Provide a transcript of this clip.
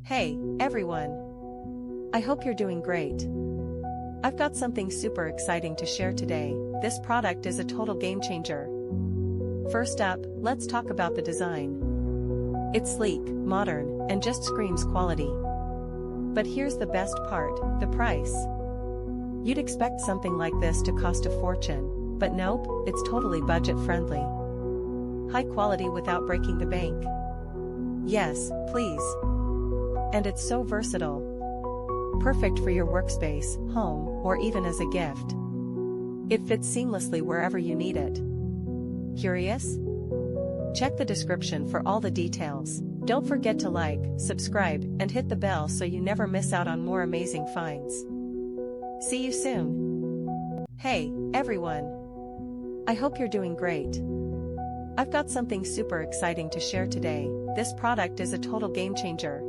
Hey, everyone! I hope you're doing great. I've got something super exciting to share today. This product is a total game changer. First up, let's talk about the design. It's sleek, modern, and just screams quality. But here's the best part, the price. You'd expect something like this to cost a fortune, but nope, it's totally budget-friendly. High quality without breaking the bank. Yes, please. And it's so versatile. Perfect for your workspace, home, or even as a gift. It fits seamlessly wherever you need it. Curious? Check the description for all the details. Don't forget to like, subscribe, and hit the bell so you never miss out on more amazing finds. See you soon. Hey, everyone! I hope you're doing great. I've got something super exciting to share today. This product is a total game changer.